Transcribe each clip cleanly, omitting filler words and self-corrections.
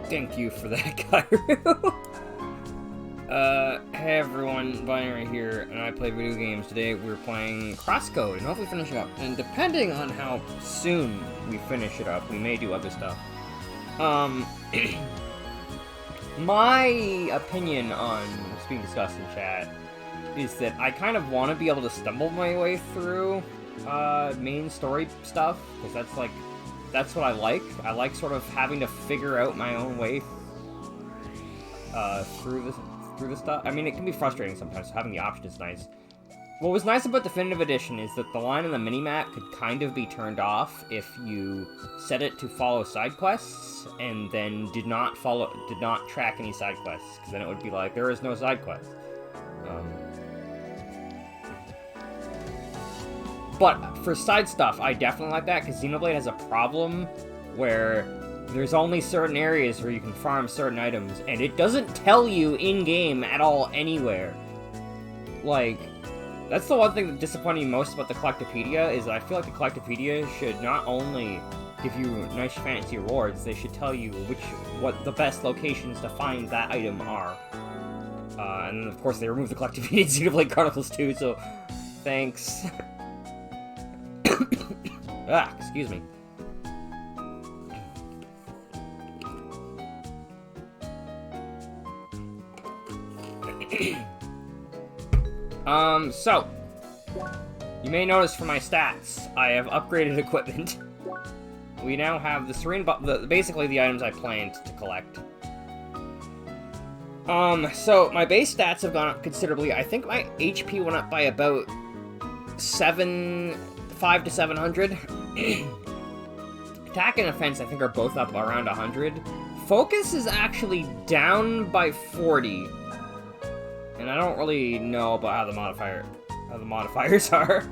Thank you for that, Kairu. Hey everyone, Binary here, and I play video games. Today we're playing CrossCode, and hopefully finishing up. And depending on how soon we finish it up, we may do other stuff. My opinion on what's being discussed in chat is that I kind of want to be able to stumble my way through, main story stuff, because that's what I like. I like sort of having to figure out my own way through the stuff. I mean, it can be frustrating sometimes, so having the option is nice. What was nice about Definitive Edition is that the line in the minimap could kind of be turned off if you set it to follow side quests, and then did not track any side quests, because then it would be like, there is no side quest. But for side stuff, I definitely like that, because Xenoblade has a problem where there's only certain areas where you can farm certain items, and it doesn't tell you in-game at all anywhere. Like, that's the one thing that disappointed me most about the Collectopedia, is that I feel like the Collectopedia should not only give you nice fancy rewards, they should tell you what the best locations to find that item are. And then, of course, they removed the Collectopedia in Xenoblade Chronicles 2, so thanks. Excuse me. So, you may notice from my stats, I have upgraded equipment. We now have the Serene basically the items I planned to collect. So, my base stats have gone up considerably. I think my HP went up by about 5 to 700. Attack and Offense, I think, are both up around 100. Focus is actually down by 40. And I don't really know about how the modifiers are.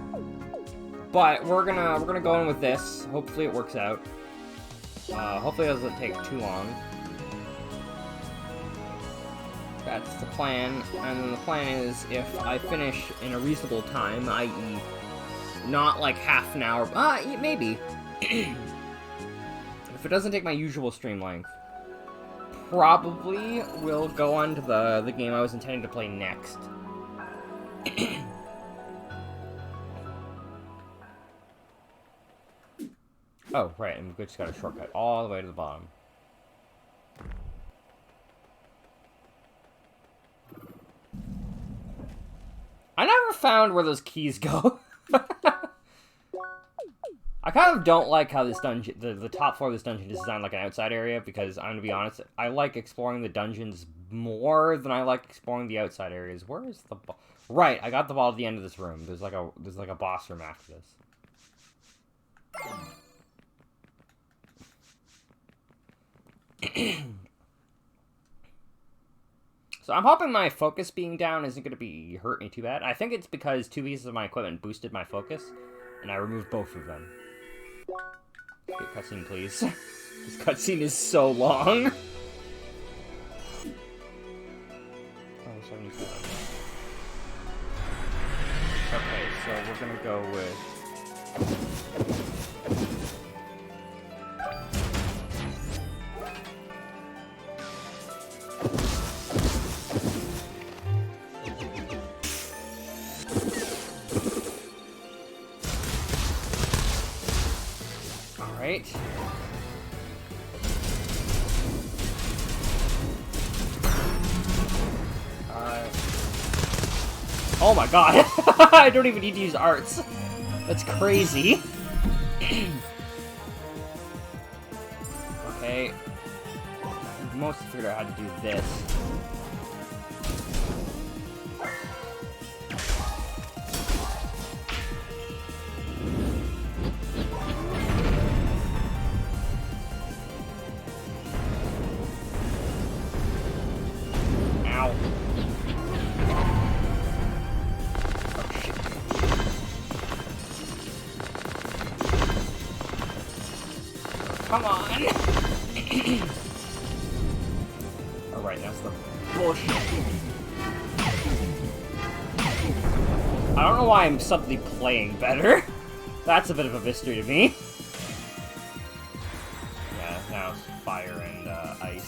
But we're gonna go in with this. Hopefully it works out. Hopefully it doesn't take too long. That's the plan. And then the plan is, if I finish in a reasonable time, i.e. not like half an hour, maybe. If it doesn't take my usual stream length, probably will go on to the game I was intending to play next. Oh, right, and we just got a shortcut all the way to the bottom. I never found where those keys go. I kind of don't like how this dungeon, the top floor of this dungeon is designed like an outside area, because I'm gonna be honest, I like exploring the dungeons more than I like exploring the outside areas. Where is the ball? Right, I got the ball at the end of this room. There's like a boss room after this. So I'm hoping my focus being down isn't gonna be hurt me too bad. I think it's because 2 pieces of my equipment boosted my focus, and I removed both of them. Get cutscene, please. This cutscene is so long. Oh, 77. Okay, so we're gonna go with... Alright. Oh my god! I don't even need to use arts. That's crazy. Okay. I've mostly figured out how to do this. Come on! Alright, that's the bullshit. I don't know why I'm suddenly playing better. That's a bit of a mystery to me. Yeah, now it's fire and ice.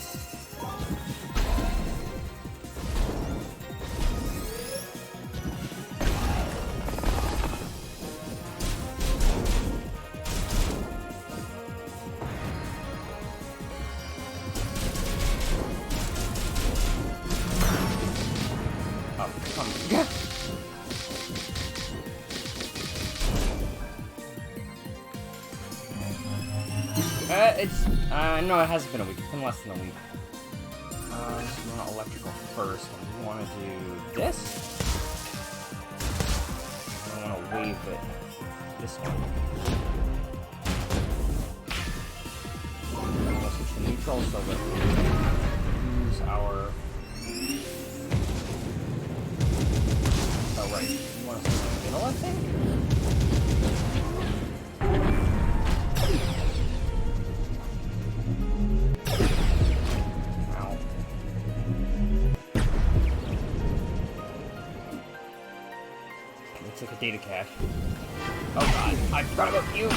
No, it hasn't been a week. It's been less than a week. So we want electrical first, and we want to do this. I want to wave it this one. We'll switch to neutral, so let's use our... Oh, right. You want to switch to the middle, I think? Like a data cache. Oh god, I forgot about you!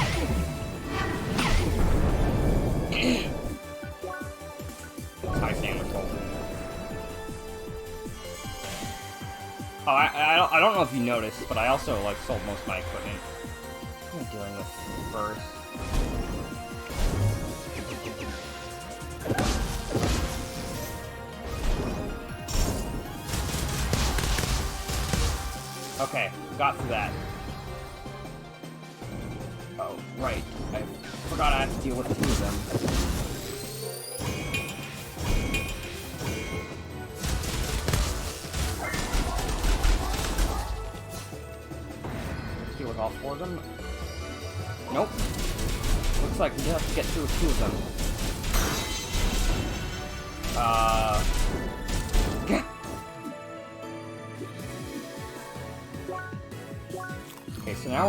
High standard roll. Oh, I don't know if you noticed, but I also, like, sold most of my equipment. What am I dealing with first? Okay, got through that. Oh, right. I forgot I had to deal with two of them. Let's deal with all four of them. Nope. Looks like we just have to get through two of them. Okay, so now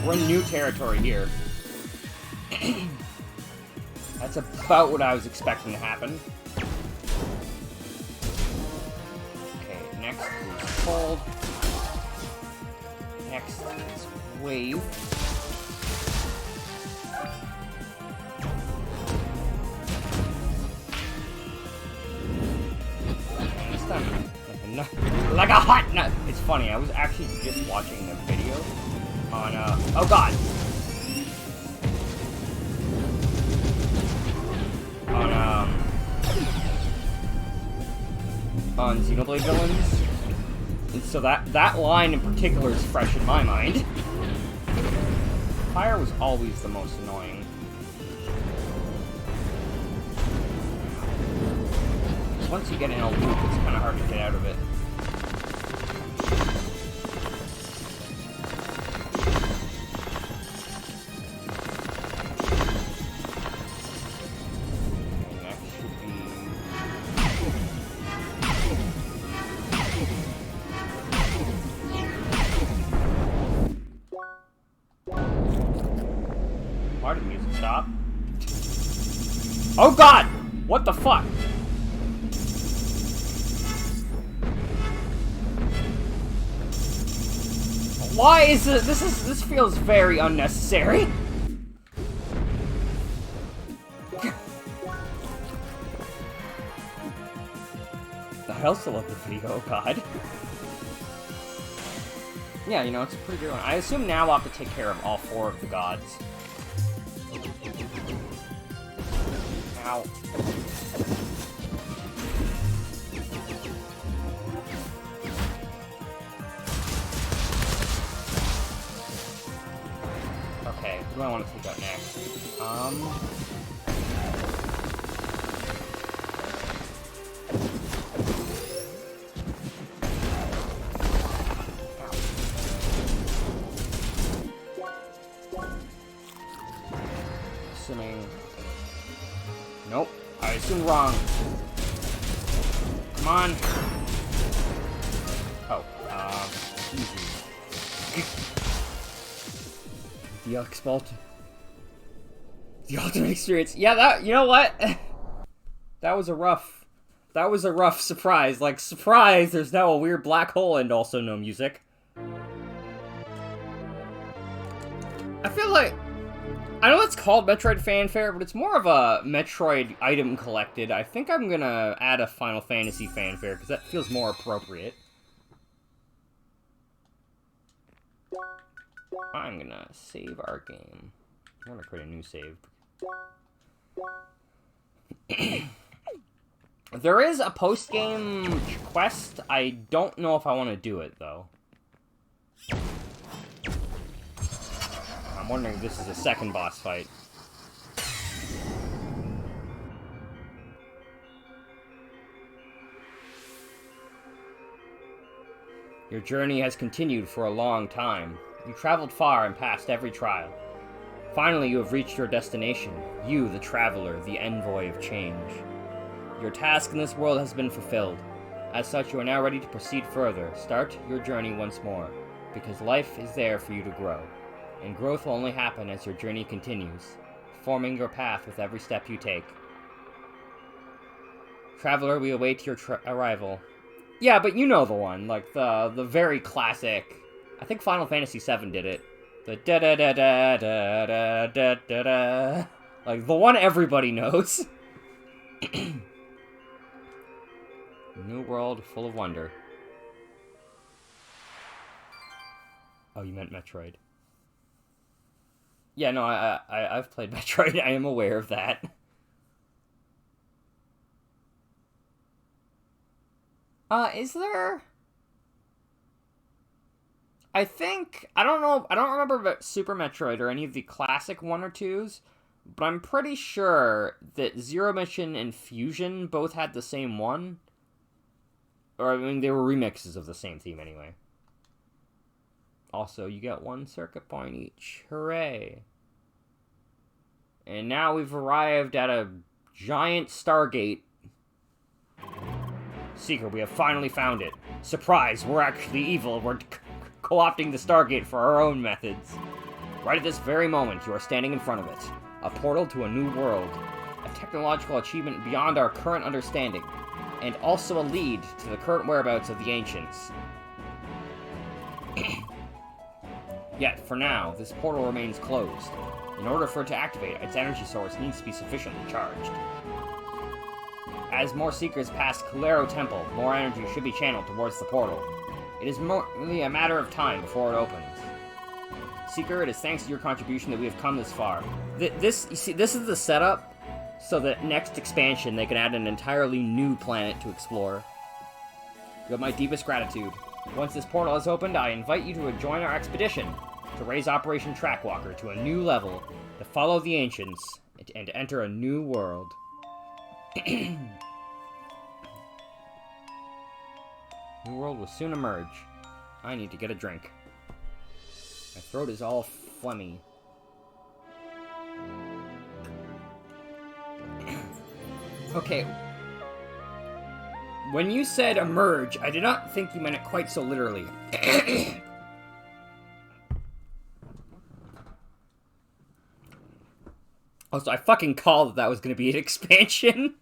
we're in new territory here. That's about what I was expecting to happen. Okay, next is cold. Next is wave. And this time, like a hot nut! It's funny, I was actually just watching a video on, oh god! On Xenoblade villains. And so that line in particular is fresh in my mind. Fire was always the most annoying. Once you get in a loop, it's kind of hard to get out of it. Why did the music stop? Oh god! What the fuck? Why is it? This feels very unnecessary. I also love the video, oh god. Yeah, you know, it's a pretty good one. I assume now I'll have to take care of all four of the gods. Ow. Okay, who do I want to take out next? Assuming... Nope, I assumed wrong. Come on. Oh, easy. The ultimate experience. Yeah, that, you know what? That was a rough surprise. Like, surprise, there's now a weird black hole and also no music. I feel like I know it's called Metroid Fanfare, but it's more of a Metroid item collected. I think I'm gonna add a Final Fantasy Fanfare, because that feels more appropriate. I'm gonna save our game. I'm gonna create a new save. There is a post-game quest. I don't know if I want to do it, though. I'm wondering if this is a second boss fight. Your journey has continued for a long time. You traveled far and passed every trial. Finally, you have reached your destination. You, the traveler, the envoy of change. Your task in this world has been fulfilled. As such, you are now ready to proceed further. Start your journey once more, because life is there for you to grow. And growth will only happen as your journey continues, forming your path with every step you take. Traveler, we await your arrival. Yeah, but you know the one, like the very classic. I think Final Fantasy VII did it. The da da da da da da da da da. Like the one everybody knows. New world full of wonder. Oh, you meant Metroid. Yeah, no, I've played Metroid. I am aware of that. Is there? I think, I don't know, I don't remember about Super Metroid or any of the classic 1 or 2s, but I'm pretty sure that Zero Mission and Fusion both had the same one. Or, I mean, they were remixes of the same theme anyway. Also, you get 1 circuit point each. Hooray. And now we've arrived at a giant Stargate. Seeker, we have finally found it. Surprise, we're actually evil. We're co-opting the Stargate for our own methods. Right at this very moment, you are standing in front of it. A portal to a new world. A technological achievement beyond our current understanding. And also a lead to the current whereabouts of the Ancients. Yet, for now, this portal remains closed. In order for it to activate, its energy source needs to be sufficiently charged. As more Seekers pass Calero Temple, more energy should be channeled towards the portal. It is merely a matter of time before it opens. Seeker, it is thanks to your contribution that we have come this far. This is the setup, so that next expansion they can add an entirely new planet to explore. You have my deepest gratitude. Once this portal is opened, I invite you to join our expedition to raise Operation Trackwalker to a new level, to follow the Ancients, and to enter a new world. New world will soon emerge. I need to get a drink. My throat is all phlegmy. Okay. When you said emerge, I did not think you meant it quite so literally. Also, I fucking called that was going to be an expansion.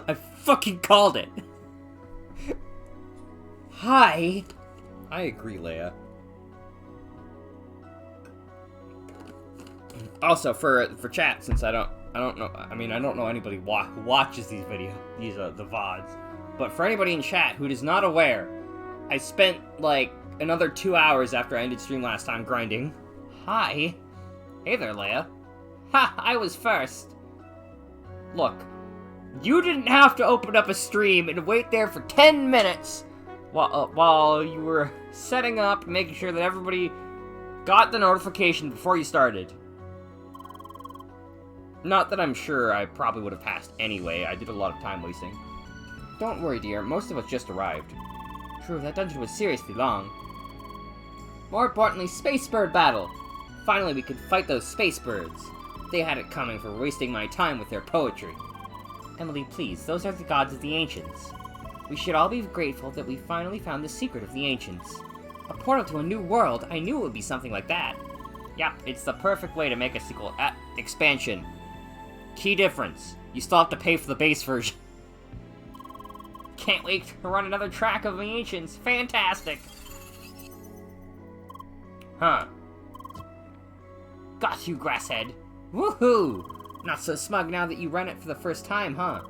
I fucking called it. Hi. I agree, Leia. Also, for chat, since I don't know. I mean, I don't know anybody who watches these videos, the VODs. But for anybody in chat who is not aware, I spent like another 2 hours after I ended stream last time grinding. Hi. Hey there, Leia. Ha! I was first. Look, you didn't have to open up a stream and wait there for 10 minutes while you were setting up, making sure that everybody got the notification before you started. Not that I'm sure I probably would have passed anyway. I did a lot of time wasting. Don't worry, dear. Most of us just arrived. True, that dungeon was seriously long. More importantly, Space Bird battle. Finally, we could fight those space birds. They had it coming for wasting my time with their poetry. Emily, please, those are the gods of the Ancients. We should all be grateful that we finally found the secret of the Ancients. A portal to a new world, I knew it would be something like that. Yep, it's the perfect way to make a sequel expansion. Key difference, you still have to pay for the base version. Can't wait to run another track of the Ancients, fantastic! Huh. Got you, Grasshead. Woohoo! Not so smug now that you run it for the first time, huh?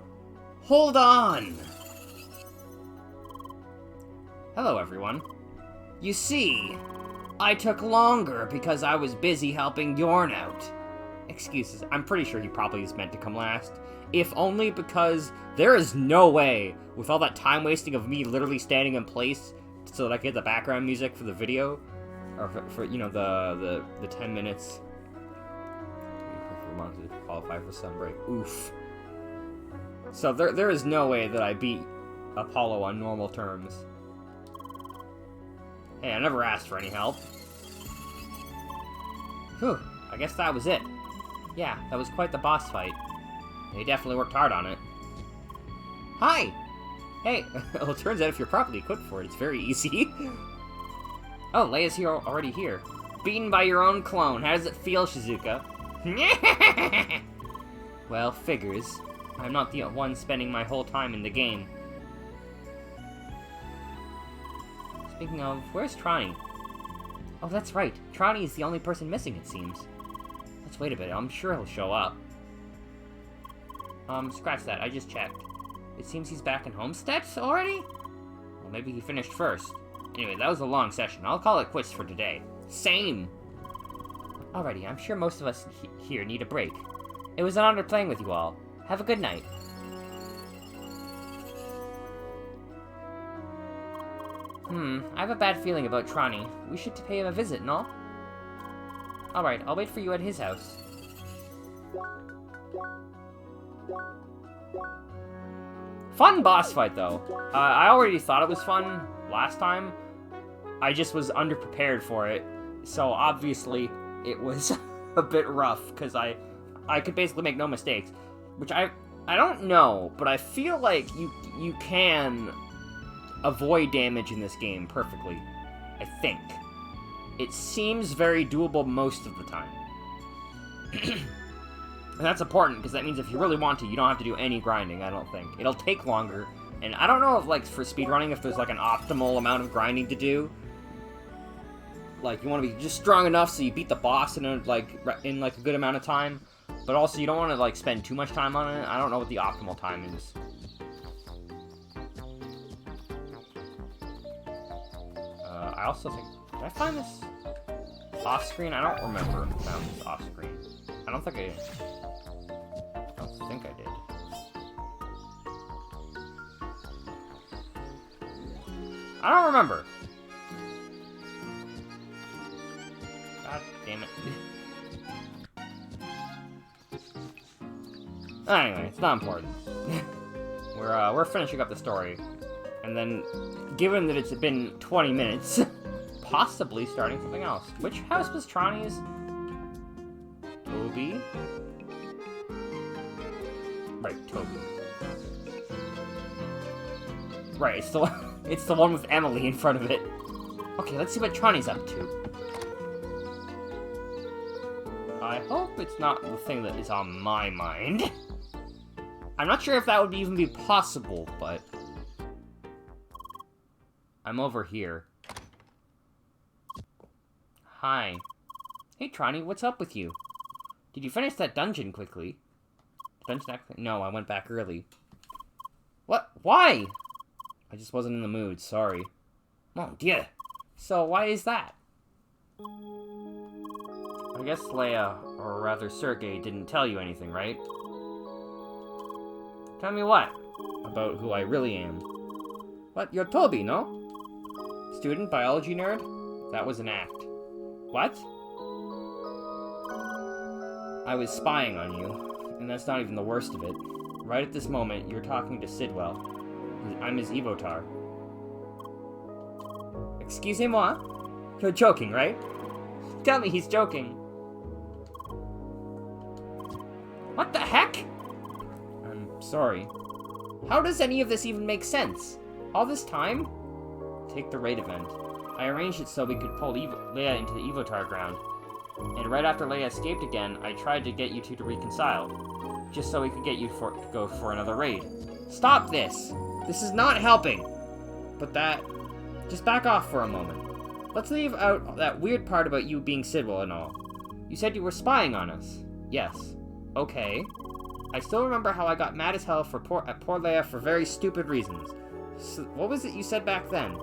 Hold on! Hello, everyone. You see, I took longer because I was busy helping Yorn out. Excuses. I'm pretty sure he probably is meant to come last. If only because there is no way, with all that time wasting of me literally standing in place so that I can get the background music for the video, or for you know, the 10 minutes. To qualify for Sunbreak. Oof. So there is no way that I beat Apollo on normal terms. Hey, I never asked for any help. Whew, I guess that was it. Yeah, that was quite the boss fight. They definitely worked hard on it. Hi! Hey, well, it turns out if you're properly equipped for it, it's very easy. Oh, Leia's here already here. Beaten by your own clone. How does it feel, Shizuka? Well, figures. I'm not the one spending my whole time in the game. Speaking of, where's Trani? Oh, that's right. Trani is the only person missing, it seems. Let's wait a bit. I'm sure he'll show up. Scratch that. I just checked. It seems he's back in Homestead already? Well, maybe he finished first. Anyway, that was a long session. I'll call it quits for today. Same! Alrighty, I'm sure most of us here need a break. It was an honor playing with you all. Have a good night. I have a bad feeling about Trani. We should pay him a visit, no? Alright, I'll wait for you at his house. Fun boss fight, though. I already thought it was fun last time. I just was underprepared for it. So, obviously, it was a bit rough, because I could basically make no mistakes. Which I don't know, but I feel like you can avoid damage in this game perfectly. I think. It seems very doable most of the time. And that's important, because that means if you really want to, you don't have to do any grinding, I don't think. It'll take longer, and I don't know if, like, for speedrunning, if there's, like, an optimal amount of grinding to do. Like, you want to be just strong enough so you beat the boss in, a good amount of time, but also you don't want to, like, spend too much time on it. I don't know what the optimal time is. I also think... Did I find this off-screen? I don't remember if I found this off-screen. I don't think I did. I don't remember. God damn it. Anyway, it's not important. We're finishing up the story. And then, given that it's been 20 minutes, possibly starting something else. Which house was Trani's? Toby? Right, Toby. Right, it's the one with Emily in front of it. Okay, let's see what Trani's up to. I hope it's not the thing that is on my mind. I'm not sure if that would even be possible, but... I'm over here. Hi. Hey, Trani, what's up with you? Did you finish that dungeon quickly? No, I went back early. What? Why? I just wasn't in the mood, sorry. Oh, dear. So, why is that? I guess Leia, or rather Sergei, didn't tell you anything, right? Tell me what? About who I really am. What? You're Toby, no? Student, biology nerd? That was an act. What? I was spying on you, and that's not even the worst of it. Right at this moment, you're talking to Sidwell. I'm his Evotar. Excusez-moi? You're joking, right? Tell me he's joking. What the heck? I'm sorry. How does any of this even make sense? All this time? Take the raid event. I arranged it so we could pull Leia into the Evotar ground. And right after Leia escaped again, I tried to get you two to reconcile. Just so we could get you to go for another raid. Stop this! This is not helping! But just back off for a moment. Let's leave out that weird part about you being Sidwell and all. You said you were spying on us. Yes. Okay. I still remember how I got mad as hell at poor Leia for very stupid reasons. So, what was it you said back then?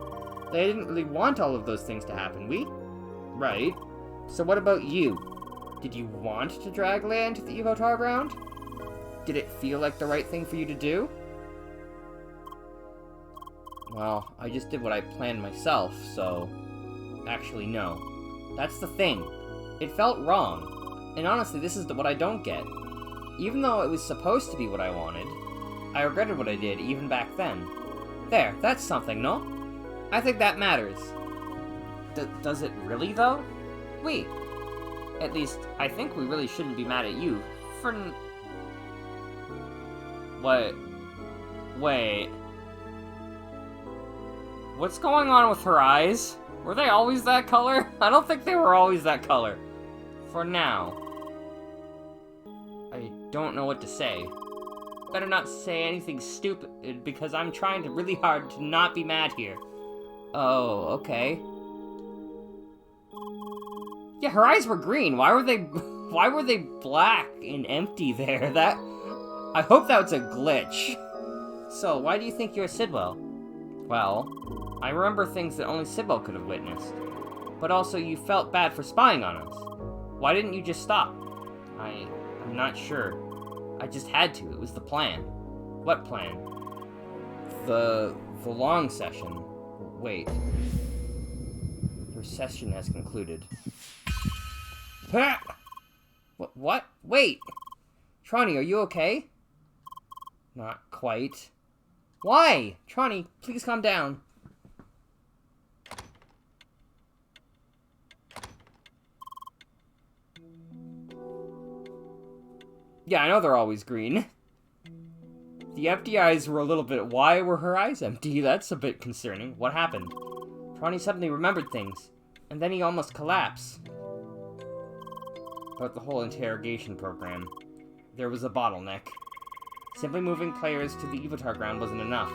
They didn't really want all of those things to happen, we? Right. So what about you? Did you want to drag Leia into the Evotar ground? Did it feel like the right thing for you to do? Well, I just did what I planned myself, so... Actually, no. That's the thing. It felt wrong. And honestly, this is what I don't get. Even though it was supposed to be what I wanted, I regretted what I did, even back then. There, that's something, no? I think that matters. Does it really, though? Wait. At least, I think we really shouldn't be mad at you for... What? Wait. What's going on with her eyes? Were they always that color? I don't think they were always that color. For now. I don't know what to say. Better not say anything stupid, because I'm trying really hard to not be mad here. Oh, okay. Yeah, her eyes were green. Why were they black and empty there? I hope that was a glitch. So, why do you think you're Sidwell? Well, I remember things that only Sidwell could have witnessed. But also, you felt bad for spying on us. Why didn't you just stop? I'm not sure. I just had to. It was the plan. What plan? The long session. Wait. Your session has concluded. What? Wait! Trani, are you okay? Not quite. Why? Trani, please calm down. Yeah, I know they're always green. The empty eyes were a little bit... Why were her eyes empty? That's a bit concerning. What happened? Trani suddenly remembered things, and then he almost collapsed. About the whole interrogation program, there was a bottleneck. Simply moving players to the Evotar ground wasn't enough.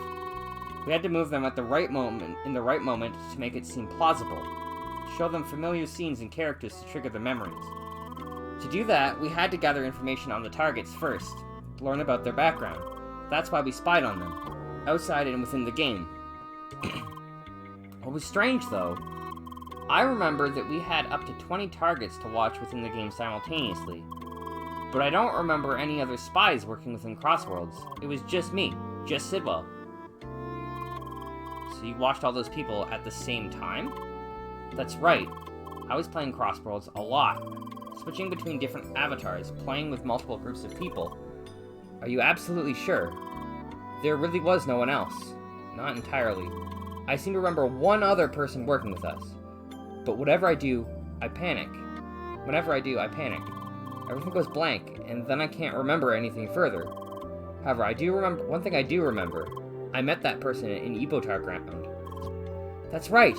We had to move them at the right moment, in the right moment, to make it seem plausible. Show them familiar scenes and characters to trigger their memories. To do that, we had to gather information on the targets first, learn about their background. That's why we spied on them, outside and within the game. What was strange, though, I remember that we had up to 20 targets to watch within the game simultaneously, but I don't remember any other spies working within Crossworlds. It was just me, just Sidwell. So you watched all those people at the same time? That's right. I was playing Crossworlds a lot, switching between different avatars, playing with multiple groups of people. Are you absolutely sure? There really was no one else. Not entirely. I seem to remember one other person working with us. But whatever I do, I panic. Whenever I do, I panic. Everything goes blank, and then I can't remember anything further. However, I do remember one thing I do remember. I met that person in Evotar ground. That's right.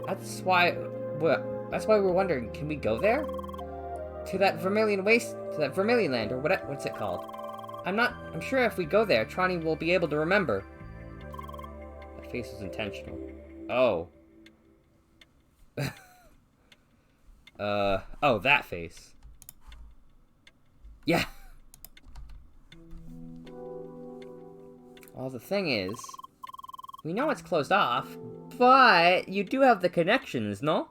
That's why we're wondering, can we go there? To that Vermilion Waste, to that Vermilion Land, or what's it called? I'm sure if we go there, Trani will be able to remember. That face was intentional. Oh. Oh, that face. Yeah. Well, the thing is, we know it's closed off, but you do have the connections, no?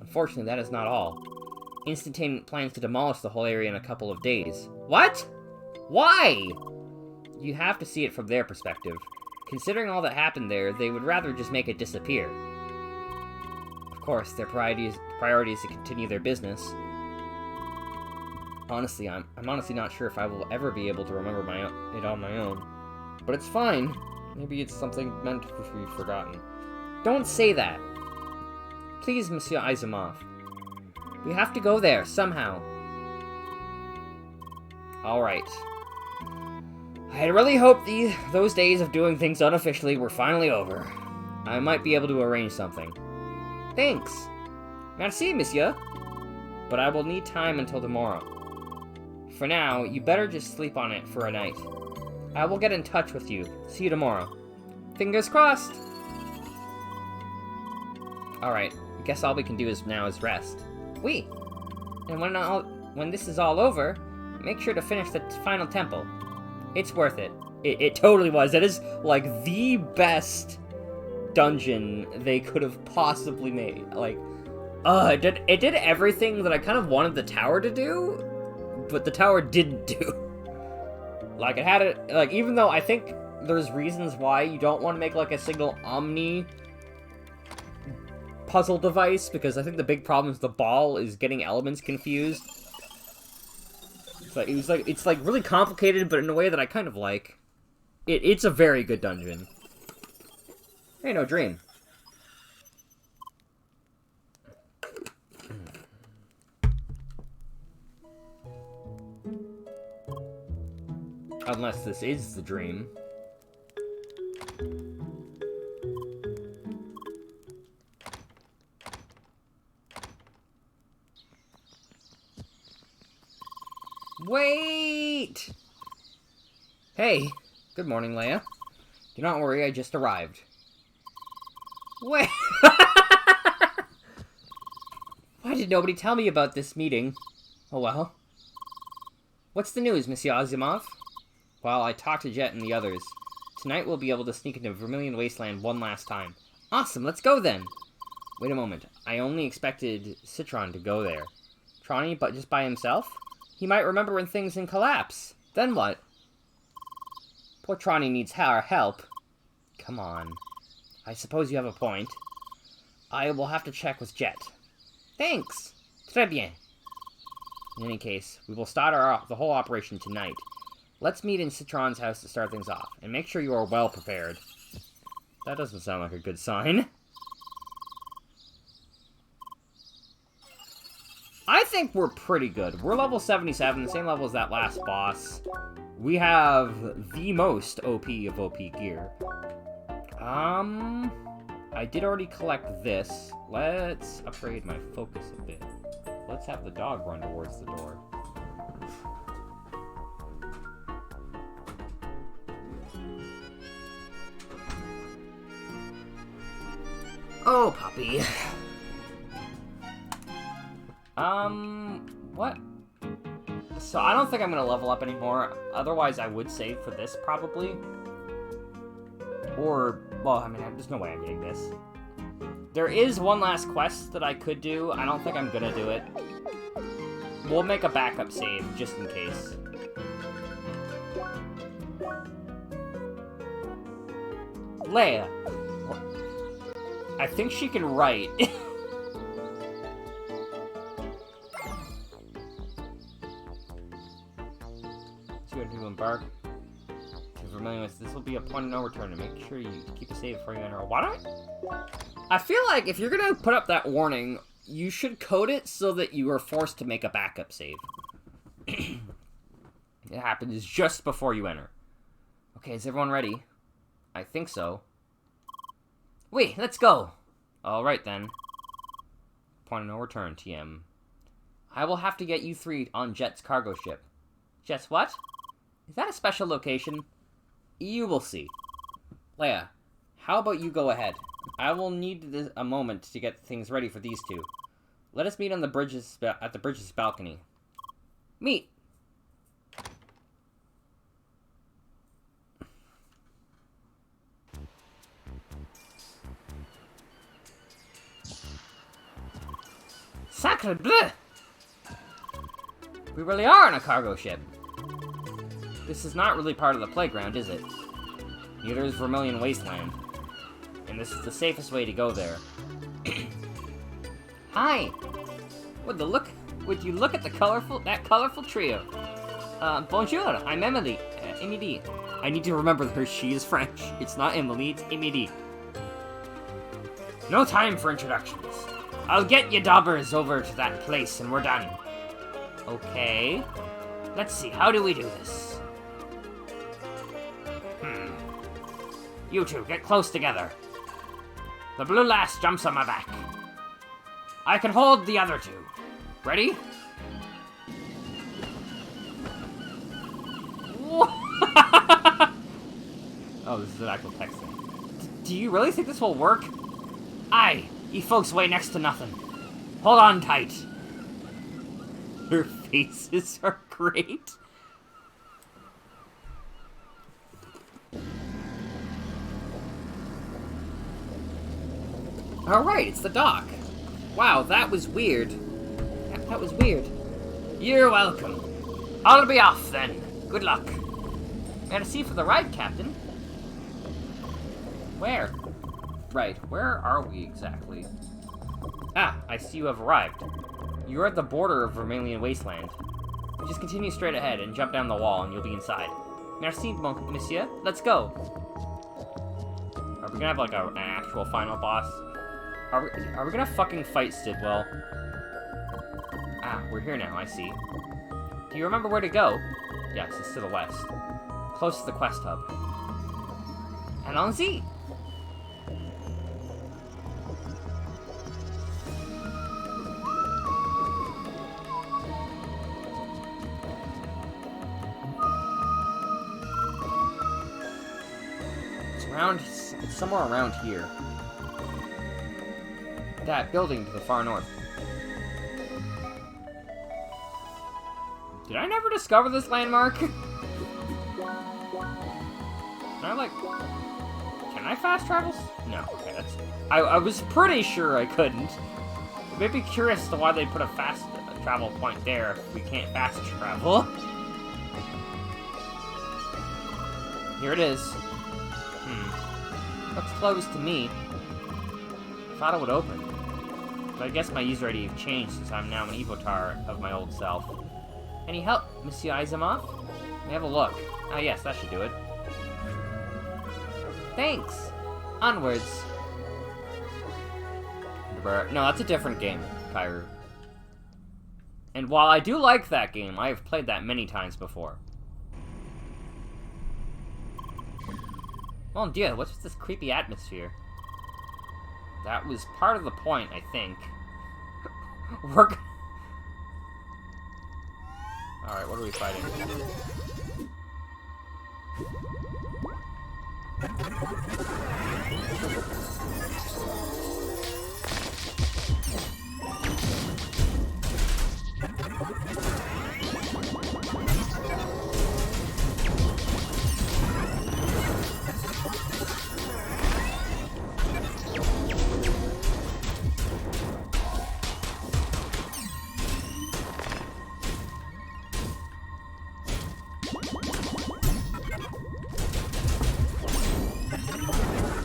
Unfortunately, that is not all. Instantaneous plans to demolish the whole area in a couple of days. What? Why? You have to see it from their perspective. Considering all that happened there, they would rather just make it disappear. Of course, their priority is to continue their business. Honestly, I'm honestly not sure if I will ever be able to remember it on my own. But it's fine. Maybe it's something meant to be forgotten. Don't say that. Please, Monsieur Izumov. We have to go there, somehow. Alright. I had really hoped those days of doing things unofficially were finally over. I might be able to arrange something. Thanks. Merci, monsieur. But I will need time until tomorrow. For now, you better just sleep on it for a night. I will get in touch with you. See you tomorrow. Fingers crossed! Alright, I guess all we can do now is rest. We! And when this is all over, make sure to finish the final temple. It's worth it. It totally was. It is, like, the best dungeon they could have possibly made. Like, it did everything that I kind of wanted the tower to do, but the tower didn't do. Like, it had it, like, even though I think there's reasons why you don't want to make, like, a single Omni puzzle device, because I think the big problem is the ball is getting elements confused. It's like really complicated, but in a way that I kind of like. It's a very good dungeon. Hey, no dream. Unless this is the dream. Wait! Hey, good morning, Leia. Do not worry, I just arrived. Wait! Why did nobody tell me about this meeting? Oh well. What's the news, Monsieur Asimov? Well, I talked to Jet and the others. Tonight we'll be able to sneak into Vermilion Wasteland one last time. Awesome, let's go then! Wait a moment, I only expected Citron to go there. Tronny, but just by himself? He might remember when things can collapse. Then what? Poor Tronny needs our help. Come on. I suppose you have a point. I will have to check with Jet. Thanks. Très bien. In any case, we will start the whole operation tonight. Let's meet in Citron's house to start things off, and make sure you are well prepared. That doesn't sound like a good sign. I think we're pretty good. We're level 77, the same level as that last boss. We have the most OP of OP gear. I did already collect this. Let's upgrade my focus a bit. Let's have the dog run towards the door. Oh, puppy. What? So I don't think I'm gonna level up anymore. Otherwise, I would save for this, probably. Or, well, I mean, there's no way I'm getting this. There is one last quest that I could do. I don't think I'm gonna do it. We'll make a backup save, just in case. Leia. I think she can write. To embark to Vermilion. This will be a point of no return, to make sure you keep a save before you enter. Why don't I feel like if you're gonna put up that warning, you should code it so that you are forced to make a backup save. It happens just before you enter. Okay, is everyone ready? I think so. Wait, let's go! Alright then. Point of no return, TM. I will have to get you three on Jet's cargo ship. Jet's what? Is that a special location? You will see. Leia, how about you go ahead? I will need a moment to get things ready for these two. Let us meet on the bridges at the bridge's balcony. Meet! Sacre bleu! We really are on a cargo ship. This is not really part of the playground, is it? Neither is Vermilion Wasteland. And this is the safest way to go there. Hi! Would you look at that colorful trio? Bonjour, I'm Emily. Emily. I need to remember that she is French. It's not Emily, it's Emily. No time for introductions. I'll get you daubers over to that place and we're done. Okay. Let's see, how do we do this? You two, get close together. The blue lass jumps on my back. I can hold the other two. Ready? Oh, this is an actual text thing. Do you really think this will work? Aye, You folks weigh next to nothing. Hold on tight. Their faces are great. Alright, it's the dock. Wow, that was weird. That was weird. You're welcome. I'll be off then. Good luck. Got a seat for the ride, Captain. Where? Right, where are we exactly? Ah, I see you have arrived. You're at the border of Vermilion Wasteland. Just continue straight ahead and jump down the wall and you'll be inside. Merci, monsieur. Let's go. Are we gonna have like an actual final boss? Are we gonna fucking fight Stidwell? Ah, we're here now, I see. Do you remember where to go? Yes, it's to the west. Close to the quest hub. Allons-y! It's somewhere around here. That building to the far north. Did I never discover this landmark? Can I fast travel? No, okay, that's... I was pretty sure I couldn't. It made me curious as to why they put a fast travel point there if we can't fast travel. Here it is. Looks closed to me. Thought it would open. But I guess my user ID has changed since I'm now an evotar of my old self. Any help, Monsieur Izamov? Let me have a look. Ah, yes, that should do it. Thanks! Onwards. No, that's a different game, Kairu. And while I do like that game, I have played that many times before. Mon Dieu, what's with this creepy atmosphere? That was part of the point, I think. Alright, what are we fighting?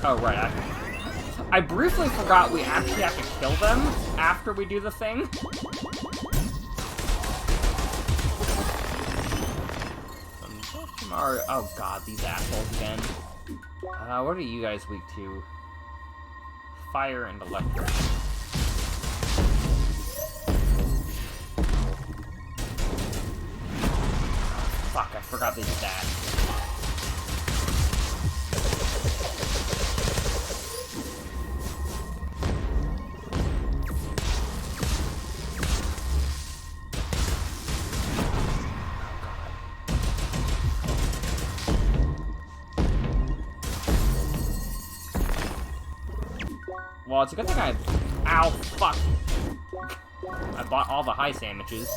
Oh, right, I briefly forgot we actually have to kill them after we do the thing. Oh god, these assholes again. What are you guys weak to? Fire and electric. Fuck, I forgot they did that. Well, it's a good thing Ow, fuck. I bought all the high sandwiches.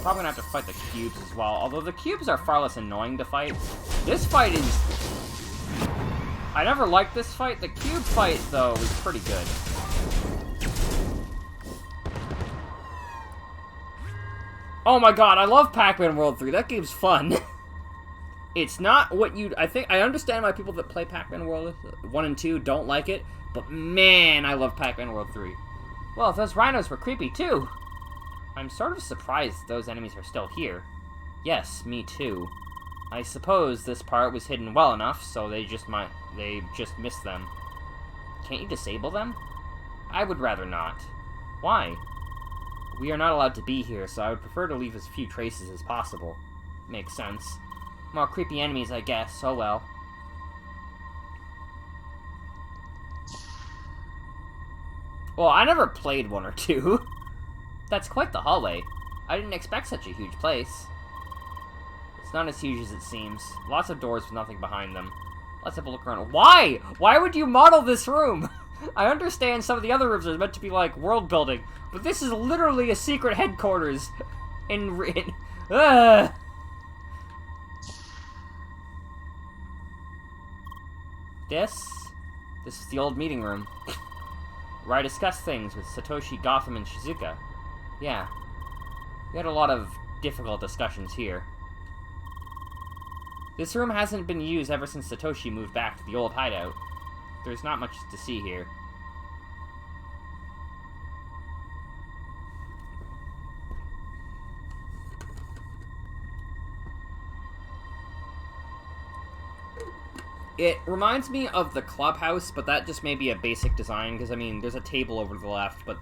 Probably gonna have to fight the cubes as well, although the cubes are far less annoying to fight. This fight is... I never liked this fight. The cube fight, though, was pretty good. Oh my god, I love Pac-Man World 3. That game's fun. It's not what you'd... I understand why people that play Pac-Man World 1 and 2 don't like it, but man, I love Pac-Man World 3. Well, if those rhinos were creepy, too. I'm sort of surprised those enemies are still here. Yes, me too. I suppose this part was hidden well enough, so they just missed them. Can't you disable them? I would rather not. Why? We are not allowed to be here, so I would prefer to leave as few traces as possible. Makes sense. More creepy enemies, I guess. Oh well. Well, I never played 1 or 2. That's quite the hallway. I didn't expect such a huge place. It's not as huge as it seems. Lots of doors with nothing behind them. Let's have a look around. Why? Why would you model this room? I understand some of the other rooms are meant to be like world building, but this is literally a secret headquarters. This is the old meeting room, where I discussed things with Satoshi, Gotham, and Shizuka. Yeah, we had a lot of difficult discussions here. This room hasn't been used ever since Satoshi moved back to the old hideout. There's not much to see here. It reminds me of the clubhouse, but that just may be a basic design, because, I mean, there's a table over to the left, but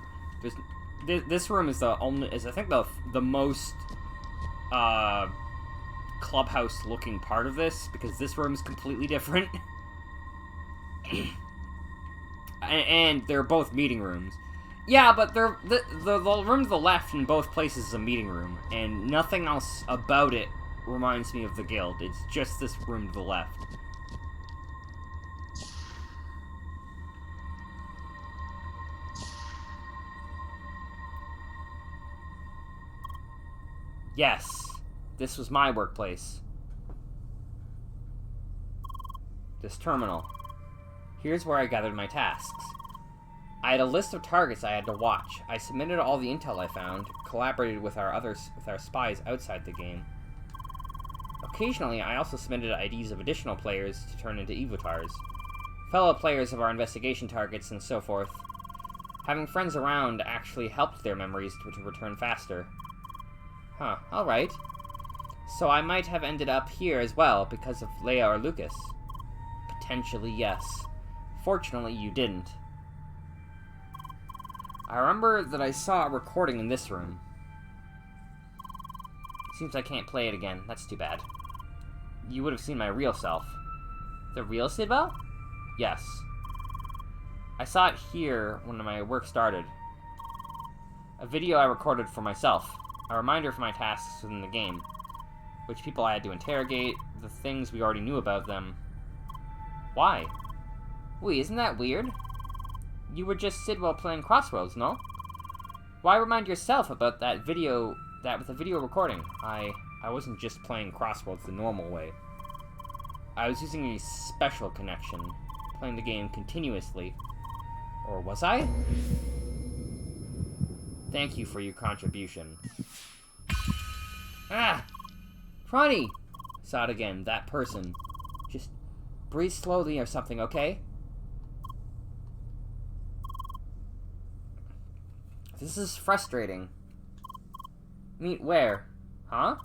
this room is I think, the most, clubhouse-looking part of this, because this room is completely different. and they're both meeting rooms. Yeah, but the room to the left in both places is a meeting room, and nothing else about it reminds me of the guild. It's just this room to the left. Yes, this was my workplace. This terminal. Here's where I gathered my tasks. I had a list of targets I had to watch. I submitted all the intel I found, collaborated with our spies outside the game. Occasionally, I also submitted IDs of additional players to turn into avatars, fellow players of our investigation targets, and so forth. Having friends around actually helped their memories to return faster. Huh, alright. So I might have ended up here as well because of Leia or Lucas. Potentially, yes. Fortunately, you didn't. I remember that I saw a recording in this room. Seems I can't play it again. That's too bad. You would have seen my real self. The real Sidwell? Yes. I saw it here when my work started. A video I recorded for myself. A reminder for my tasks within the game. Which people I had to interrogate, the things we already knew about them. Why? Wait, isn't that weird? You were just Sidwell playing Crossroads, no? Why remind yourself about that video, with a video recording? I wasn't just playing Crossroads the normal way. I was using a special connection, playing the game continuously. Or was I? Thank you for your contribution. Ah! Ronnie! Saw it again, that person. Just breathe slowly or something, okay? This is frustrating. Meet where? Huh?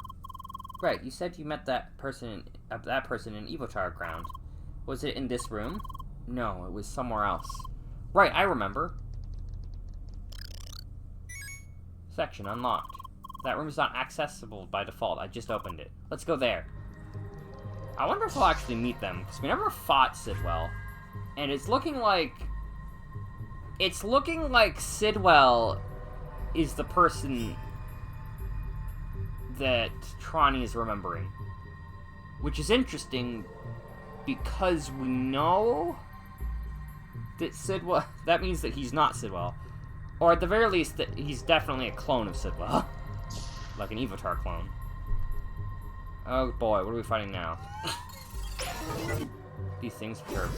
Right, you said you met that person in Evotar ground. Was it in this room? No, it was somewhere else. Right, I remember. Section unlocked. That room is not accessible by default. I just opened it. Let's go there. I wonder if I'll actually meet them, because we never fought Sidwell. And it's looking like Sidwell is the person that Trani is remembering. Which is interesting, because we know that Sidwell... That means that he's not Sidwell. Or at the very least, that he's definitely a clone of Sidwell. Like an Evotar clone. Oh boy, what are we fighting now? These things perturb.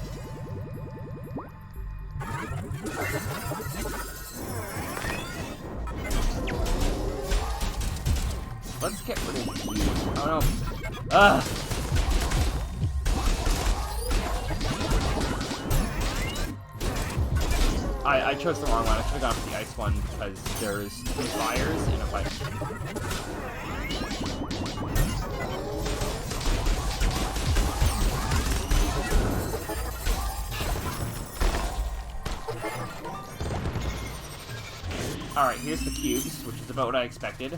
Let's get rid of you. Oh no. Ugh! I chose the wrong one. I should have gone for the ice one because there's two fires and a fight. Alright, here's the cubes, which is about what I expected.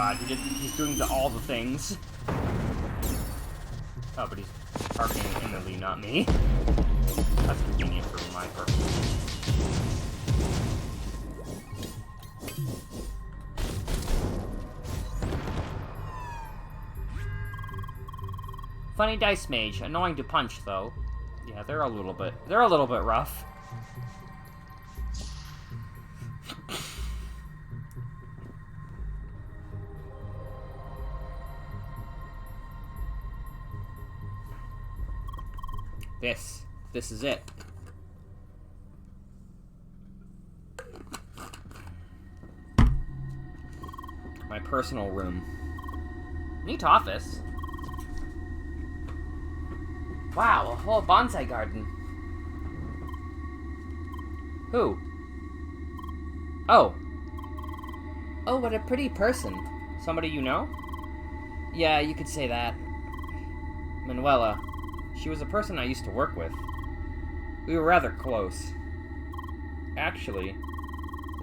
god, he's doing all the things. Oh, but he's targeting Emily, not me. That's convenient for my purposes. Funny dice mage, annoying to punch though. Yeah, they're a little bit rough. This is it. My personal room. Neat office. Wow, a whole bonsai garden. Who? Oh. Oh, what a pretty person. Somebody you know? Yeah, you could say that. Manuela. She was a person I used to work with. We were rather close. Actually,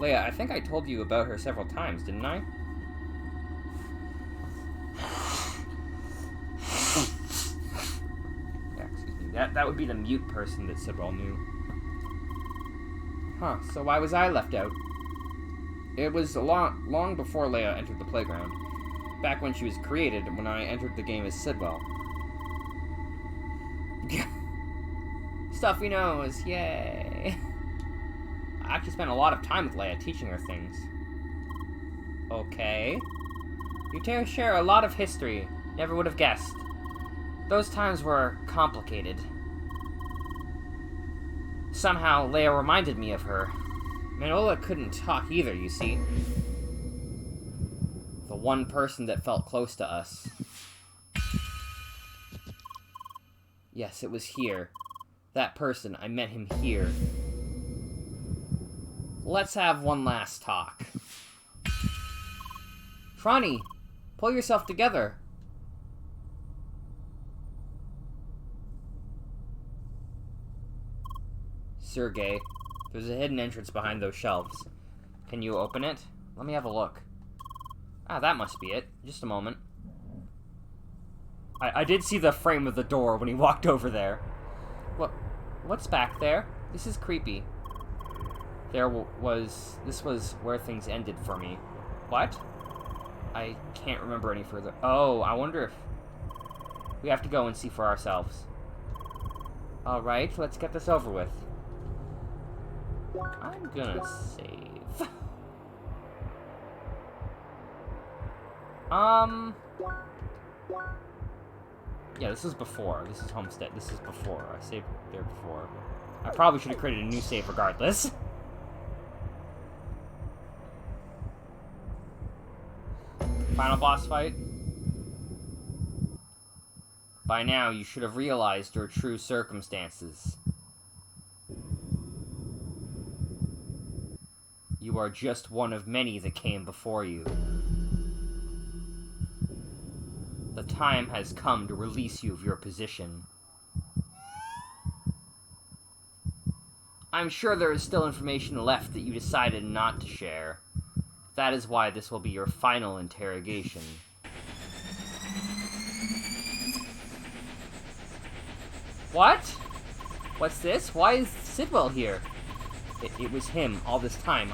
Leia, I think I told you about her several times, didn't I? Yeah, excuse me. That would be the mute person that Sidwell knew. Huh, so why was I left out? It was long before Leia entered the playground. Back when she was created, when I entered the game as Sidwell. Stuff he knows, yay. I actually spent a lot of time with Leia teaching her things. Okay. You share a lot of history. Never would have guessed. Those times were complicated. Somehow, Leia reminded me of her. Manuela couldn't talk either, you see. The one person that felt close to us. Yes, it was here. That person, I met him here. Let's have one last talk. Franny, pull yourself together. Sergey, there's a hidden entrance behind those shelves. Can you open it? Let me have a look. Ah, that must be it. Just a moment. I did see the frame of the door when he walked over there. What's back there? This is creepy. This was where things ended for me. What? I can't remember any further. Oh, I wonder if we have to go and see for ourselves. Alright, let's get this over with. I'm gonna save. Yeah, this is before. This is Homestead. This is before. I saved there before. I probably should have created a new save regardless. Final boss fight. By now, you should have realized your true circumstances. You are just one of many that came before you. The time has come to release you of your position. I'm sure there is still information left that you decided not to share. That is why this will be your final interrogation. What? What's this? Why is Sidwell here? It was him all this time.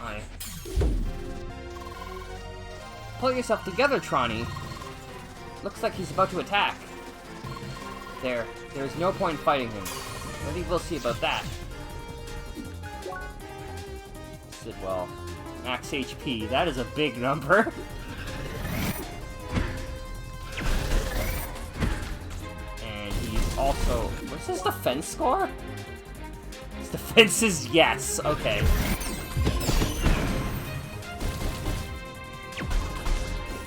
Pull yourself together, Tronny. Looks like he's about to attack. There's no point fighting him. Maybe we'll see about that. Sidwell. Max HP. That is a big number. And he's also... What's his defense score? His defense is yes. Okay.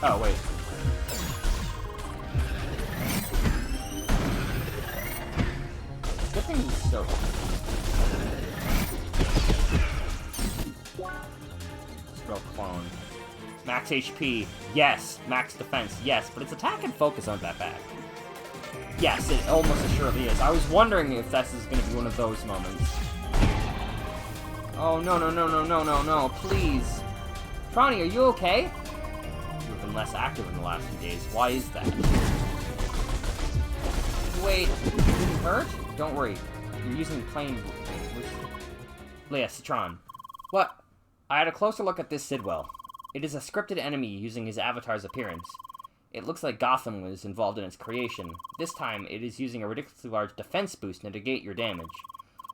Oh, wait. Good thing he's so... Spell clone. Max HP, yes. Max defense, yes. But its attack and focus aren't that bad. Yes, it almost assuredly is. I was wondering if this is going to be one of those moments. Oh, no, no, no, no, no, no, no, please. Tronny, are you okay? You have less active in the last few days. Why is that? Wait, it didn't hurt? Don't worry. You're using plain... Leia, Citron. What? I had a closer look at this Sidwell. It is a scripted enemy using his avatar's appearance. It looks like Gotham was involved in its creation. This time, it is using a ridiculously large defense boost to negate your damage.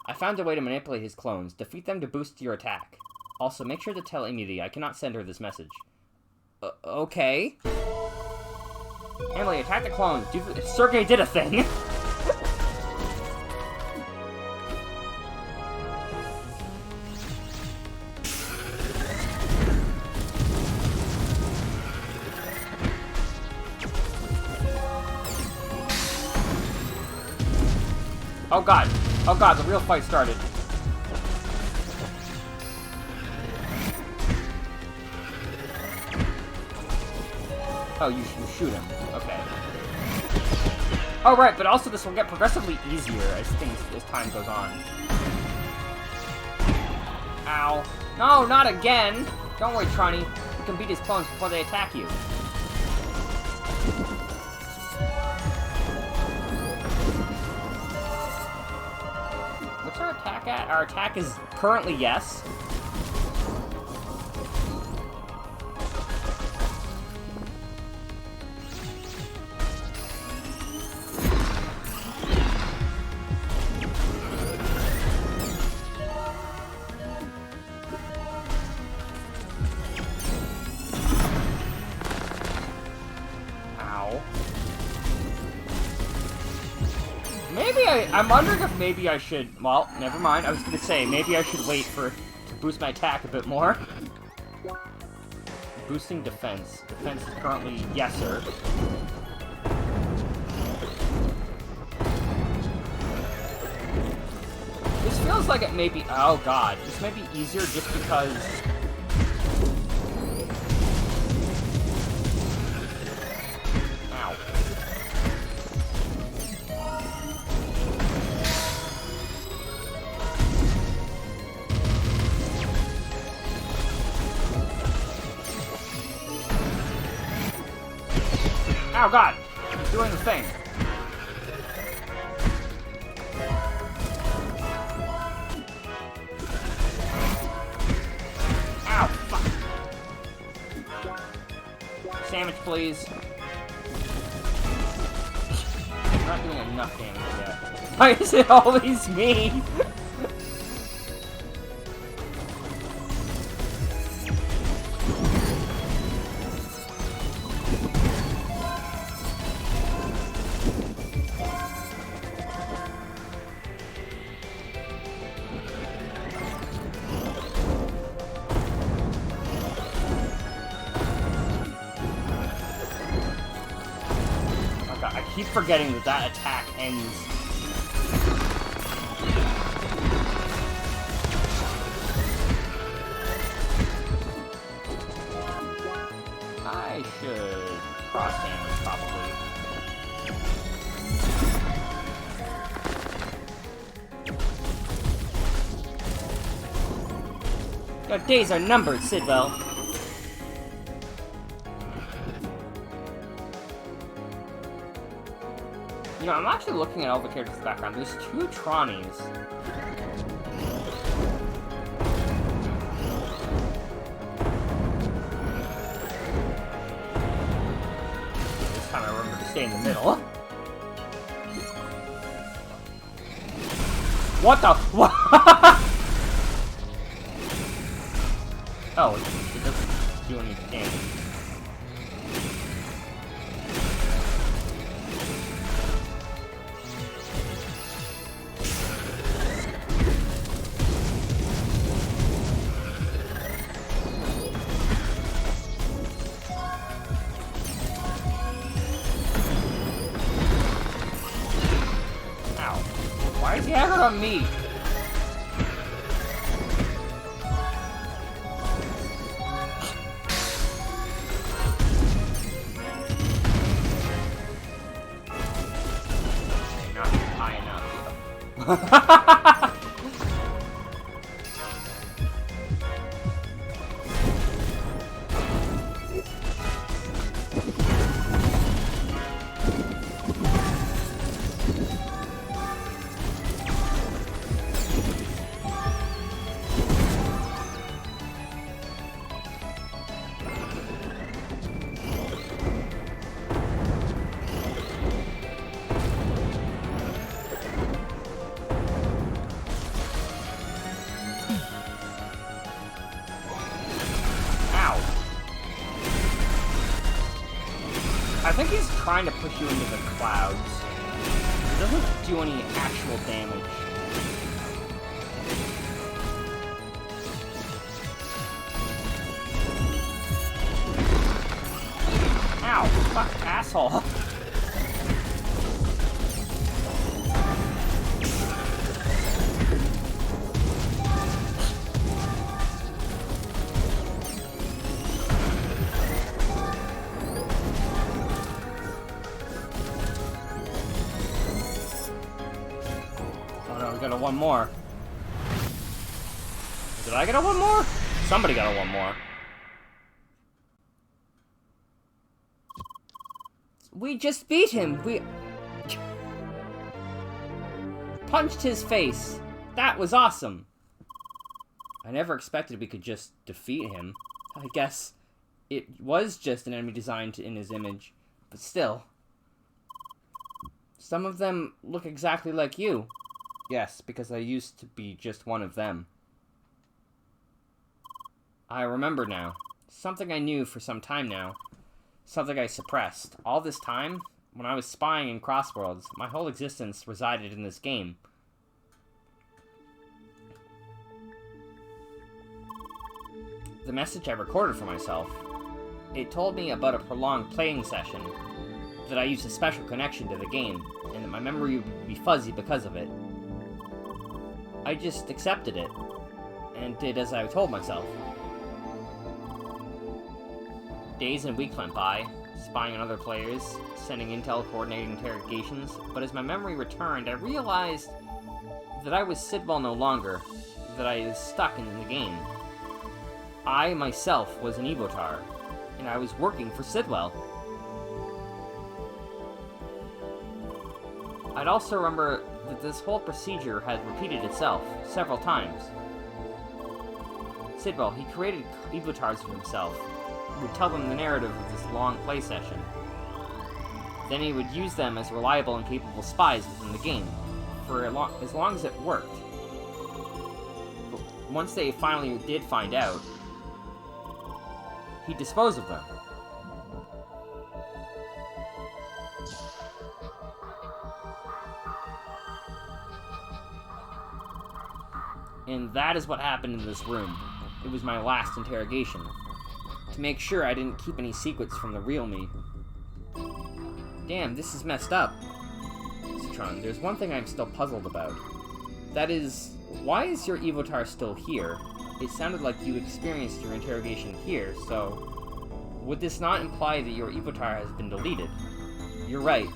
I found a way to manipulate his clones. Defeat them to boost your attack. Also, make sure to tell Emily I cannot send her this message. Okay. Emily, attack the clones. Sergey did a thing. Oh god. Oh god, the real fight started. Oh, you shoot him. Okay. Oh, right, but also this will get progressively easier as time goes on. Ow. No, not again! Don't worry, Tronny. You can beat his clones before they attack you. What's our attack at? Our attack is currently yes. I'm wondering if maybe I should... Well, never mind. I was gonna say, maybe I should wait to boost my attack a bit more. Boosting defense. Defense is currently yes, sir. This feels like it may be... Oh, God. This may be easier just because... Ow. Oh god! He's doing the thing. Ow! Fuck! Sandwich, please. I'm not doing enough damage yet. Why is it always me? I keep forgetting that attack ends. I should cross damage, probably. Your days are numbered, Sidwell. You know, I'm actually looking at all the characters in the background. There's 2 Tronnies. This time I remember to stay in the middle. What the? What? Oh, it doesn't do any damage. Why is he aggroed on me? Not high enough. think he's trying to push you into the clouds. It doesn't do any actual damage. Ow! Fuck, asshole! Got a one more. Did I get a one more? Somebody got a one more. We just beat him. We punched his face. That was awesome. I never expected we could just defeat him. I guess it was just an enemy designed in his image, but still. Some of them look exactly like you. Yes, because I used to be just one of them. I remember now. Something I knew for some time now. Something I suppressed. All this time, when I was spying in Crossworlds, my whole existence resided in this game. The message I recorded for myself. It told me about a prolonged playing session, that I used a special connection to the game, and that my memory would be fuzzy because of it. I just accepted it, and did as I told myself. Days and weeks went by, spying on other players, sending intel, coordinating interrogations, but as my memory returned, I realized that I was Sidwell no longer, that I was stuck in the game. I, myself, was an Evotar, and I was working for Sidwell. I'd also remember that this whole procedure had repeated itself several times. Sidwell, he created Evotars for himself. He would tell them the narrative of this long play session. Then he would use them as reliable and capable spies within the game, for as long as it worked. But once they finally did find out, he'd dispose of them. And that is what happened in this room. It was my last interrogation. To make sure I didn't keep any secrets from the real me. Damn, this is messed up. Citron, there's one thing I'm still puzzled about. That is, why is your Evotar still here? It sounded like you experienced your interrogation here, so... Would this not imply that your Evotar has been deleted? You're right.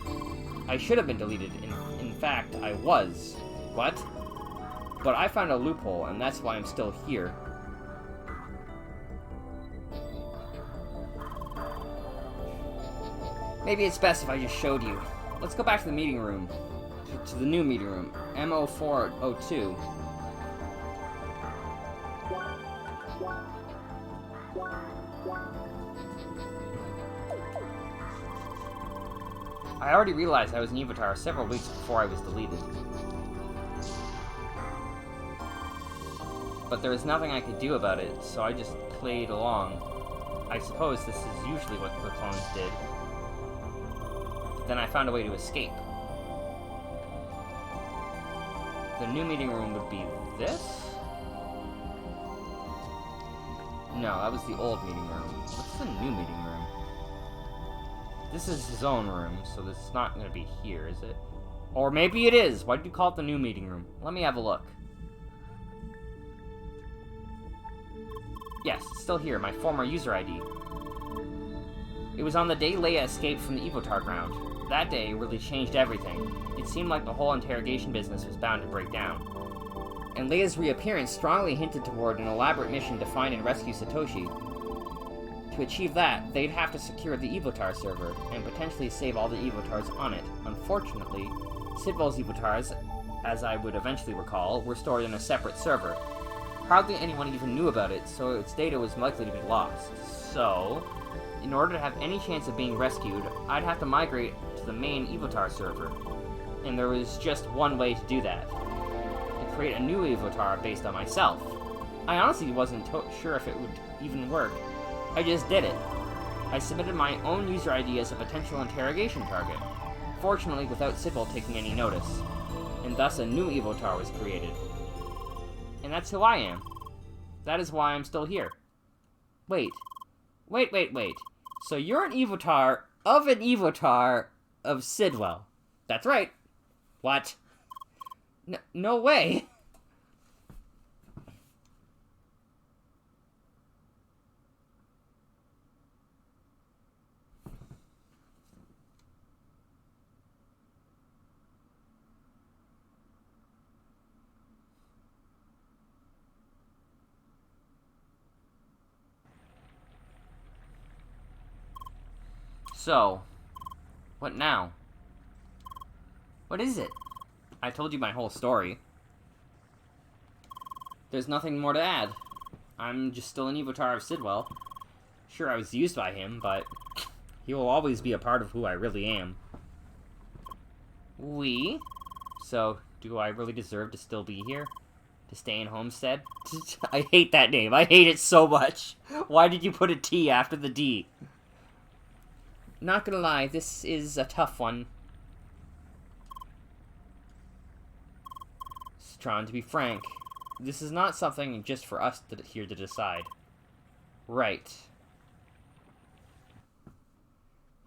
I should have been deleted. In fact, I was. What? But I found a loophole, and that's why I'm still here. Maybe it's best if I just showed you. Let's go back to the meeting room. To the new meeting room. MO402. I already realized I was an Evotar several weeks before I was deleted. But there was nothing I could do about it, so I just played along. I suppose this is usually what the clones did. But then I found a way to escape. The new meeting room would be this? No, that was the old meeting room. What's the new meeting room? This is his own room, so this is not going to be here, is it? Or maybe it is! Why did you call it the new meeting room? Let me have a look. Yes, it's still here, my former user ID. It was on the day Leia escaped from the Evotar ground. That day really changed everything. It seemed like the whole interrogation business was bound to break down. And Leia's reappearance strongly hinted toward an elaborate mission to find and rescue Satoshi. To achieve that, they'd have to secure the Evotar server, and potentially save all the Evotars on it. Unfortunately, Sidwell's Evotars, as I would eventually recall, were stored in a separate server. Hardly anyone even knew about it, so its data was likely to be lost. So, in order to have any chance of being rescued, I'd have to migrate to the main Evotar server. And there was just one way to do that. To create a new Evotar based on myself. I honestly wasn't sure if it would even work. I just did it. I submitted my own user ID as a potential interrogation target, fortunately without Sidwell taking any notice, and thus a new Evotar was created. And that's who I am. That is why I'm still here. Wait. So you're an Evotar of Sidwell. That's right. What? No way. So, what now? What is it? I told you my whole story. There's nothing more to add. I'm just still an Evotar of Sidwell. Sure, I was used by him, but he will always be a part of who I really am. So, do I really deserve to still be here? To stay in Homestead? I hate that name. I hate it so much. Why did you put a T after the D? Not gonna lie, this is a tough one. Trying to be frank, this is not something just for us here to decide. Right.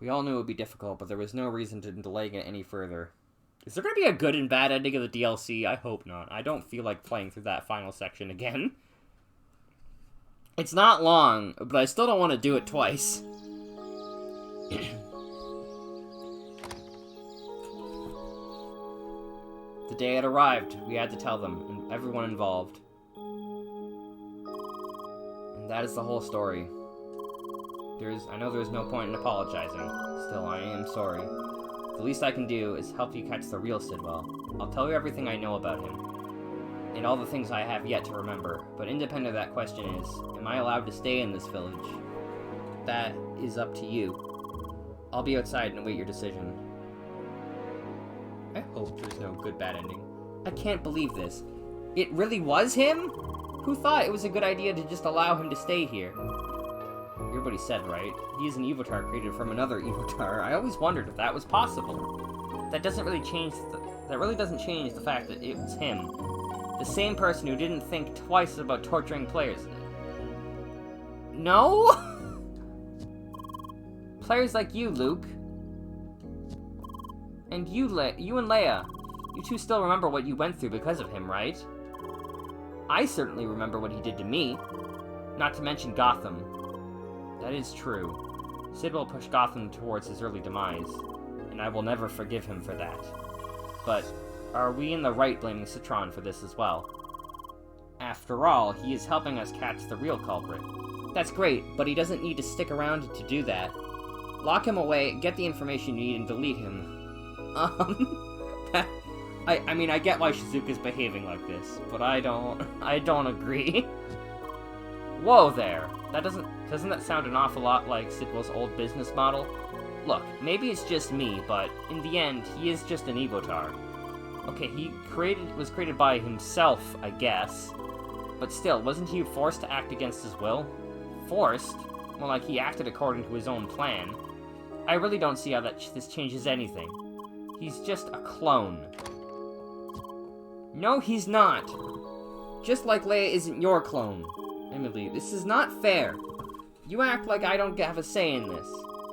We all knew it would be difficult, but there was no reason to delay it any further. Is there gonna be a good and bad ending of the DLC? I hope not. I don't feel like playing through that final section again. It's not long, but I still don't want to do it twice. The day it arrived, we had to tell them, and everyone involved. And that is the whole story. I know there's no point in apologizing. Still, I am sorry. The least I can do is help you catch the real Sidwell. I'll tell you everything I know about him, and all the things I have yet to remember. But independent of that question is, am I allowed to stay in this village? That is up to you. I'll be outside and await your decision. I hope there's no good bad ending. I can't believe this. It really was him? Who thought it was a good idea to just allow him to stay here? Everybody said, right? He is an Evotar created from another Evotar. I always wondered if that was possible. That really doesn't change the fact that it was him. The same person who didn't think twice about torturing players. No? Players like you, Luke. And you and Leia. You two still remember what you went through because of him, right? I certainly remember what he did to me. Not to mention Gotham. That is true. Sidwell pushed Gotham towards his early demise, and I will never forgive him for that. But are we in the right blaming Citron for this as well? After all, he is helping us catch the real culprit. That's great, but he doesn't need to stick around to do that. Lock him away, get the information you need, and delete him. I mean, I get why Shizuka's behaving like this, but I don't agree. Whoa there! Doesn't that sound an awful lot like Sidwell's old business model? Look, maybe it's just me, but in the end, he is just an Evotar. Okay, he was created by himself, I guess. But still, wasn't he forced to act against his will? Forced? More like he acted according to his own plan. I really don't see how this changes anything. He's just a clone. No, he's not. Just like Leia isn't your clone. Emily, this is not fair. You act like I don't have a say in this.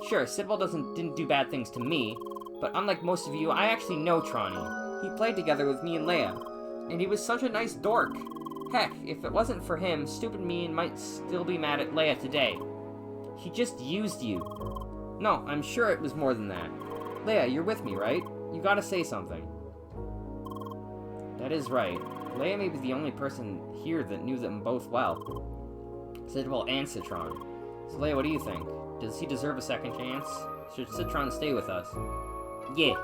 Sure, Sidwell didn't do bad things to me, but unlike most of you, I actually know Trani. He played together with me and Leia, and he was such a nice dork. Heck, if it wasn't for him, stupid me might still be mad at Leia today. He just used you. No, I'm sure it was more than that. Leia, you're with me, right? You gotta say something. That is right. Leia may be the only person here that knew them both well. Sidwell and Citron. So Leia, what do you think? Does he deserve a second chance? Should Citron stay with us? Yeah.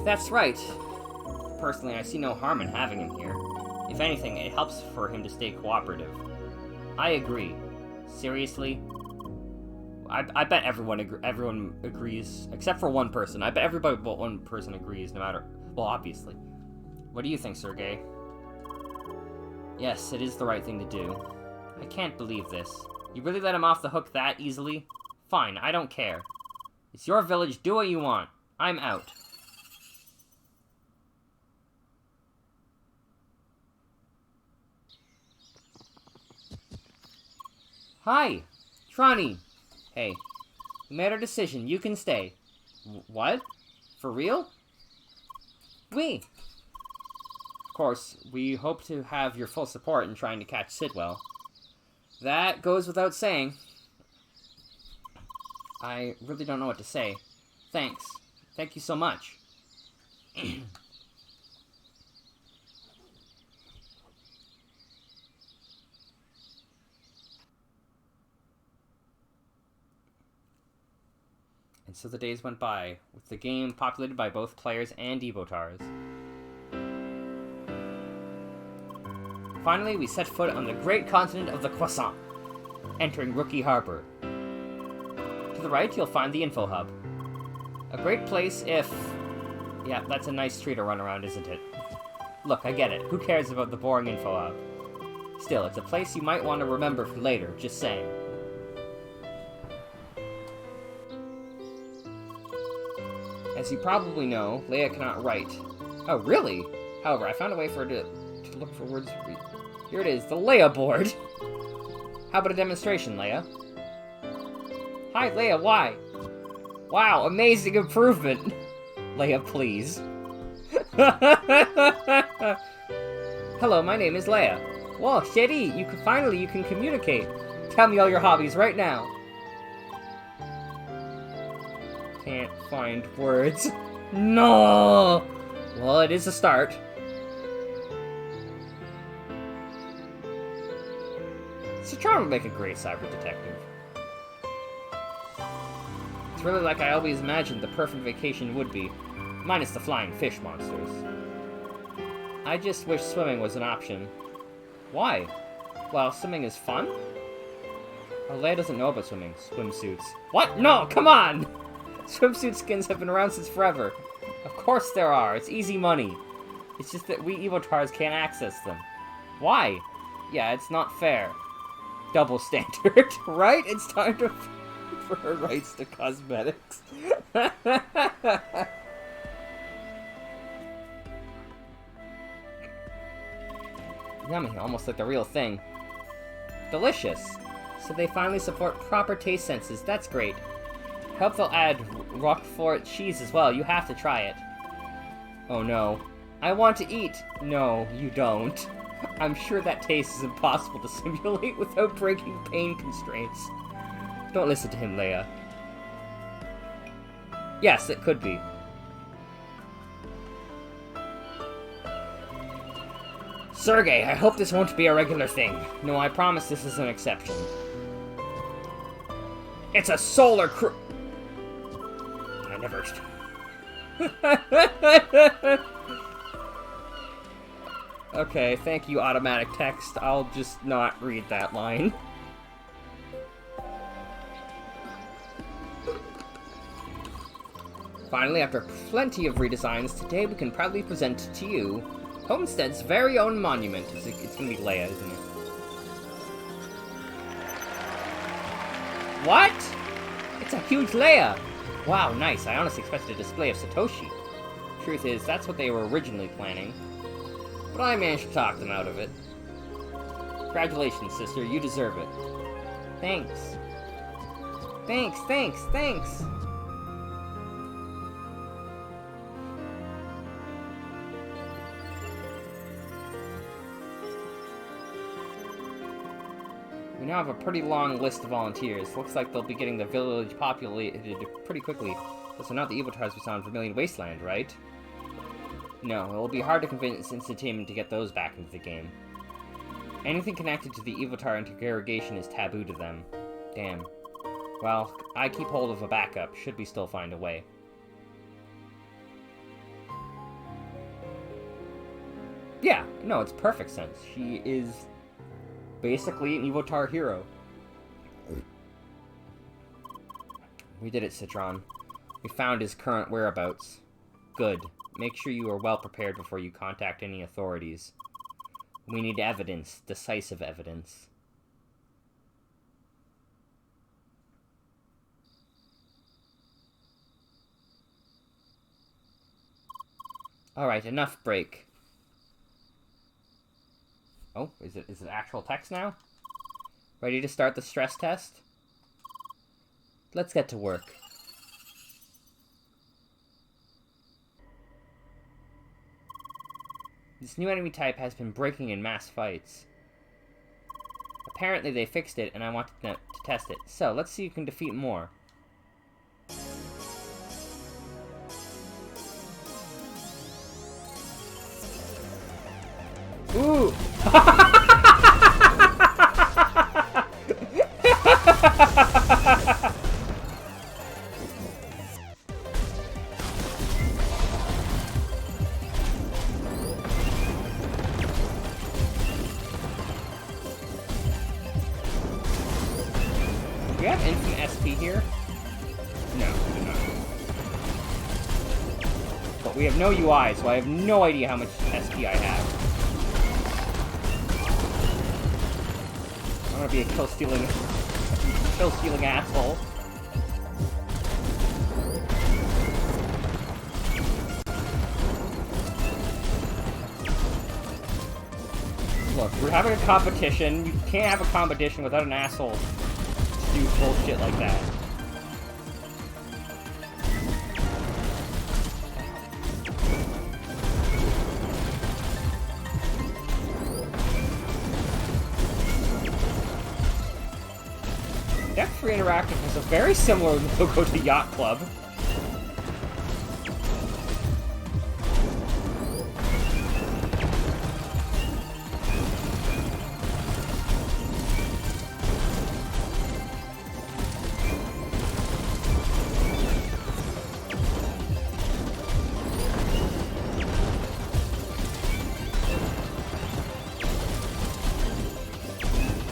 That's right. Personally, I see no harm in having him here. If anything, it helps for him to stay cooperative. I agree. Seriously? I bet everyone agrees, except for one person. I bet everybody but one person agrees, no matter... Well, obviously. What do you think, Sergei? Yes, it is the right thing to do. I can't believe this. You really let him off the hook that easily? Fine, I don't care. It's your village, do what you want. I'm out. Hi, Trani. Hey, we made our decision. You can stay. What? For real? We. Of course, we hope to have your full support in trying to catch Sidwell. That goes without saying. I really don't know what to say. Thanks. Thank you so much. And so the days went by, with the game populated by both players and Evotars. Finally, we set foot on the great continent of the Croissant, entering Rookie Harbor. To the right, you'll find the Info Hub. A great place if... Yeah, that's a nice tree to run around, isn't it? Look, I get it. Who cares about the boring Info Hub? Still, it's a place you might want to remember for later, just saying. As you probably know, Leia cannot write. Oh, really? However, I found a way for her to look for words. Here it is, the Leia board. How about a demonstration, Leia? Hi, Leia, why? Wow, amazing improvement. Leia, please. Hello, my name is Leia. Whoa, Shetty, you can communicate. Tell me all your hobbies right now. Can't find words. No! Well, it is a start. Citron would make a great cyber detective. It's really like I always imagined the perfect vacation would be, minus the flying fish monsters. I just wish swimming was an option. Why? Well, swimming is fun? Leia doesn't know about swimming. Swimsuits. What? No, come on! Swimsuit skins have been around since forever. Of course there are. It's easy money. It's just that we Evotars can't access them. Why? Yeah, it's not fair. Double standard, right? It's time to for her rights to cosmetics. Yummy, almost like the real thing. Delicious. So they finally support proper taste senses. That's great. Hope they'll add Roquefort cheese as well. You have to try it. Oh no. I want to eat. No, you don't. I'm sure that taste is impossible to simulate without breaking pain constraints. Don't listen to him, Leia. Yes, it could be. Sergei, I hope this won't be a regular thing. No, I promise this is an exception. It's a solar I never... Okay, thank you, automatic text. I'll just not read that line. Finally, after plenty of redesigns, today we can proudly present to you Homestead's very own monument. It's gonna be Leia, isn't it? What? It's a huge Leia! Wow, nice. I honestly expected a display of Satoshi. Truth is, that's what they were originally planning. But I managed to talk them out of it. Congratulations, sister. You deserve it. Thanks. Thanks, thanks, thanks! We now have a pretty long list of volunteers. Looks like they'll be getting the village populated pretty quickly. Those are not the Evotars we saw in Vermilion Wasteland, right? No, it will be hard to convince Entertainment to get those back into the game. Anything connected to the Evotar interrogation is taboo to them. Damn. Well, I keep hold of a backup. Should we still find a way? Yeah, no, it's perfect sense. She is basically an Evotar hero. We did it, Citron. We found his current whereabouts. Good. Make sure you are well prepared before you contact any authorities. We need evidence, decisive evidence. Alright, enough break. Oh, is it actual text now? Ready to start the stress test? Let's get to work. This new enemy type has been breaking in mass fights. Apparently they fixed it, and I wanted to test it. So, let's see who can defeat more. Ooh! Do we have instant SP here? No, we do not. But we have no UI, so I have no idea how much SP I have. I'm gonna be a kill-stealing asshole. Look, we're having a competition. You can't have a competition without an asshole to do bullshit like that. Deck Free Interactive has a very similar logo to Yacht Club.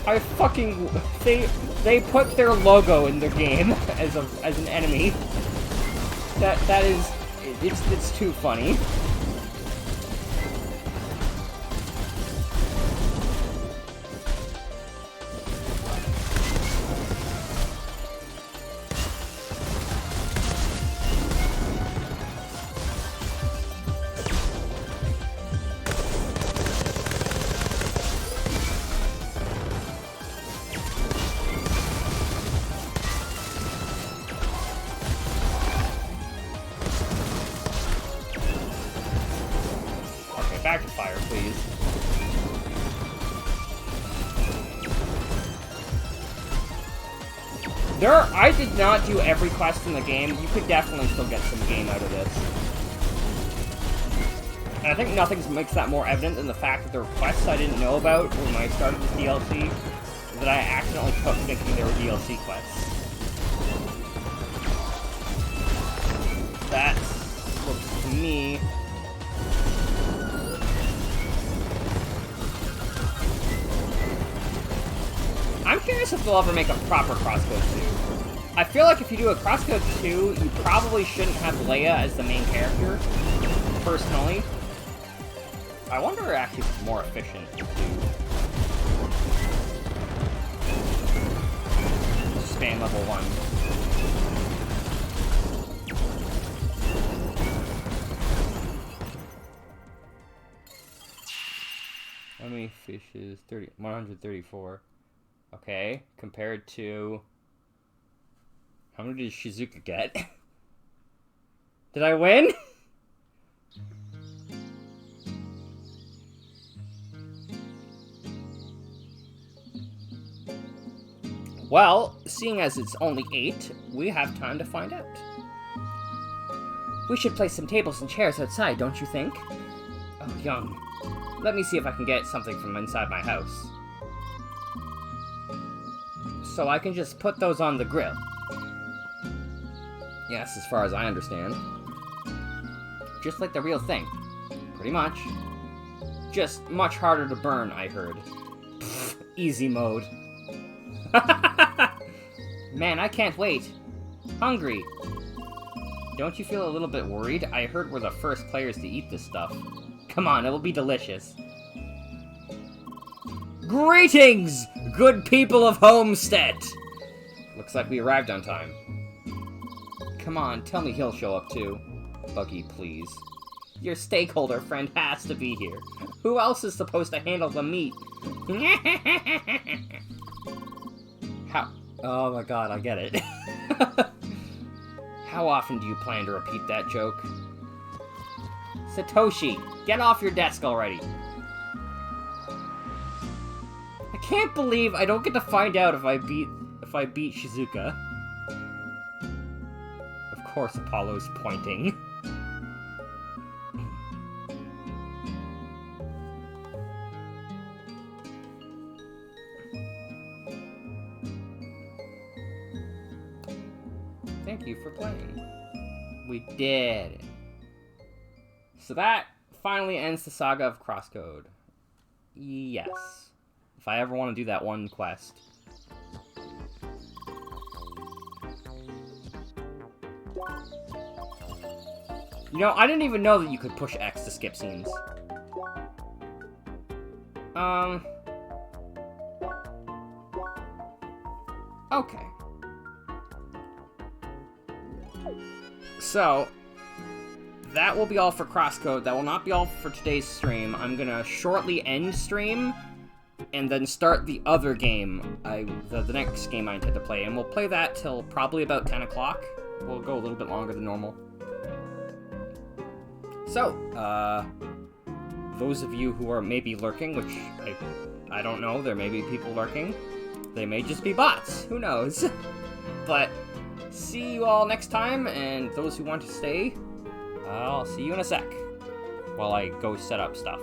I fucking... They put their logo in their game as an enemy. That is... It's too funny. Back to fire, please. I did not do every quest in the game. You could definitely still get some game out of this. And I think nothing makes that more evident than the fact that there were quests I didn't know about when I started this DLC that I accidentally took thinking they were DLC quests. That looks to me... I'm curious if they'll ever make a proper CrossCode 2. I feel like if you do a CrossCode 2, you probably shouldn't have Leia as the main character, personally. I wonder actually if it's more efficient to spam level 1. How many fishes? 134. Okay, compared to... How many did Shizuka get? Did I win? Well, seeing as it's only 8, we have time to find out. We should place some tables and chairs outside, don't you think? Oh, Young. Let me see if I can get something from inside my house. So I can just put those on the grill. Yes, as far as I understand. Just like the real thing. Pretty much. Just much harder to burn, I heard. Pfft, easy mode. Man, I can't wait. Hungry. Don't you feel a little bit worried? I heard we're the first players to eat this stuff. Come on, it will be delicious. Greetings, good people of Homestead! Looks like we arrived on time. Come on, tell me he'll show up too. Buggy, please. Your stakeholder friend has to be here. Who else is supposed to handle the meat? How? Oh my god, I get it. How often do you plan to repeat that joke? Satoshi, get off your desk already. I can't believe I don't get to find out if I beat Shizuka. Of course, Apollo's pointing. Thank you for playing. We did. So that finally ends the saga of CrossCode. Yes. If I ever want to do that one quest. You know, I didn't even know that you could push X to skip scenes. Okay. So, that will be all for CrossCode. That will not be all for today's stream. I'm gonna shortly end stream, and then start the other game, the next game I intend to play, and we'll play that till probably about 10 o'clock. We'll go a little bit longer than normal. So, those of you who are maybe lurking, which I don't know, there may be people lurking. They may just be bots, who knows? But, see you all next time, and those who want to stay, I'll see you in a sec, while I go set up stuff.